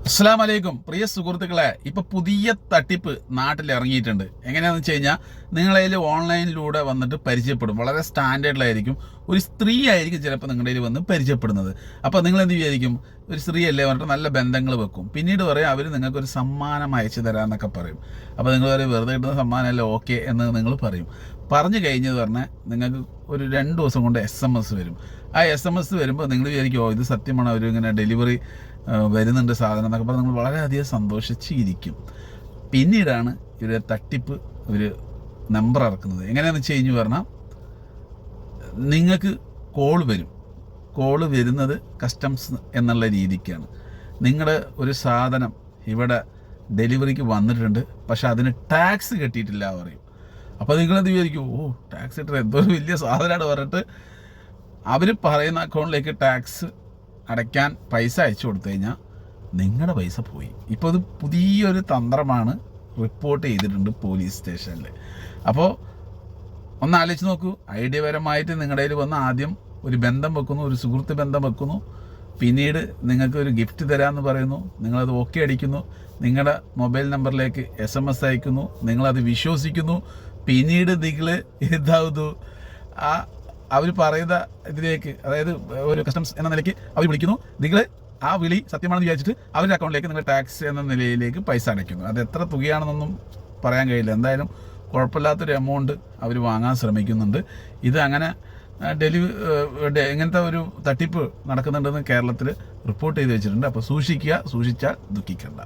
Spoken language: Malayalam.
അസ്സലാമു അലൈക്കും പ്രിയ സുഹൃത്തുക്കളെ, ഇപ്പൊ പുതിയ തട്ടിപ്പ് നാട്ടിൽ ഇറങ്ങിയിട്ടുണ്ട്. എങ്ങനെയാണെന്ന് വെച്ച് കഴിഞ്ഞാൽ നിങ്ങളതിൽ ഓൺലൈനിലൂടെ വന്നിട്ട് പരിചയപ്പെടും. വളരെ സ്റ്റാൻഡേർഡിലായിരിക്കും. ഒരു സ്ത്രീ ആയിരിക്കും ചിലപ്പോൾ നിങ്ങളുടെ കയ്യിൽ വന്ന് പരിചയപ്പെടുന്നത്. അപ്പോൾ നിങ്ങൾ എന്ത് വിചാരിക്കും, ഒരു സ്ത്രീ അല്ലേ പറഞ്ഞിട്ട് നല്ല ബന്ധങ്ങൾ വെക്കും. പിന്നീട് പറയും അവർ നിങ്ങൾക്കൊരു സമ്മാനം അയച്ചു തരാമെന്നൊക്കെ പറയും. അപ്പോൾ നിങ്ങൾ പറയും വെറുതെ കിട്ടുന്ന സമ്മാനമല്ല, ഓക്കെ എന്ന് നിങ്ങൾ പറയും. പറഞ്ഞു കഴിഞ്ഞത് പറഞ്ഞാൽ നിങ്ങൾക്ക് ഒരു 2 ദിവസം കൊണ്ട് SMS വരും. ആ SMS വരുമ്പോൾ നിങ്ങൾ വിചാരിക്കും, ഇത് സത്യമാണ്, അവർ ഇങ്ങനെ ഡെലിവറി വരുന്നുണ്ട് സാധനം എന്നൊക്കെ പറഞ്ഞാൽ നിങ്ങൾ വളരെയധികം സന്തോഷിച്ചിരിക്കും. പിന്നീടാണ് ഇവർ തട്ടിപ്പ് ഒരു നമ്പർ ഇറക്കുന്നത്. എങ്ങനെയാണെന്ന് വെച്ച് കഴിഞ്ഞ് പറഞ്ഞാൽ നിങ്ങൾക്ക് കോള് വരുന്നത് കസ്റ്റംസ് എന്നുള്ള രീതിക്കാണ്. നിങ്ങളുടെ ഒരു സാധനം ഇവിടെ ഡെലിവറിക്ക് വന്നിട്ടുണ്ട്, പക്ഷെ അതിന് ടാക്സ് കെട്ടിയിട്ടില്ല പറയും. അപ്പോൾ നിങ്ങളെന്ത് വിചാരിക്കും, ടാക്സ് ഇട്ടത് എന്തോ വലിയ സാധനമാണ് പറഞ്ഞിട്ട് അവർ പറയുന്ന അക്കൗണ്ടിലേക്ക് ടാക്സ് അടയ്ക്കാൻ പൈസ അയച്ചു കൊടുത്തു കഴിഞ്ഞാൽ നിങ്ങളുടെ പൈസ പോയി. ഇപ്പോൾ അത് പുതിയൊരു തന്ത്രമാണ് റിപ്പോർട്ട് ചെയ്തിട്ടുണ്ട് പോലീസ് സ്റ്റേഷനിൽ. അപ്പോൾ ഒന്ന് ആലോചിച്ച് നോക്കൂ. ഐഡിയപരമായിട്ട് നിങ്ങളുടെ കയ്യിൽ വന്ന് ആദ്യം ഒരു ബന്ധം വെക്കുന്നു, ഒരു സുഹൃത്ത് ബന്ധം വെക്കുന്നു. പിന്നീട് നിങ്ങൾക്ക് ഒരു ഗിഫ്റ്റ് തരാമെന്ന് പറയുന്നു. നിങ്ങളത് ഓക്കെ അടിക്കുന്നു. നിങ്ങളുടെ മൊബൈൽ നമ്പറിലേക്ക് SMS അയക്കുന്നു. നിങ്ങളത് വിശ്വസിക്കുന്നു. പിന്നീട് നിങ്ങൾ എന്താവുന്നു, അവർ പറയുന്ന ഇതിലേക്ക്, അതായത് ഒരു കസ്റ്റംസ് എന്ന നിലയ്ക്ക് അവർ വിളിക്കുന്നു. നിങ്ങൾ ആ വിളി സത്യമാണെന്ന് വിചാരിച്ചിട്ട് അവരുടെ അക്കൗണ്ടിലേക്ക് നിങ്ങൾ ടാക്സ് എന്ന നിലയിലേക്ക് പൈസ അടയ്ക്കുന്നു. അത് എത്ര തുകയാണെന്നൊന്നും പറയാൻ കഴിയില്ല. എന്തായാലും കുഴപ്പമില്ലാത്തൊരു എമൗണ്ട് അവർ വാങ്ങാൻ ശ്രമിക്കുന്നുണ്ട്. ഇത് അങ്ങനെ ഇങ്ങനത്തെ ഒരു തട്ടിപ്പ് നടക്കുന്നുണ്ടെന്ന് കേരളത്തിൽ റിപ്പോർട്ട് ചെയ്ത് വെച്ചിട്ടുണ്ട്. അപ്പോൾ സൂക്ഷിച്ചാൽ ദുഃഖിക്കേണ്ട.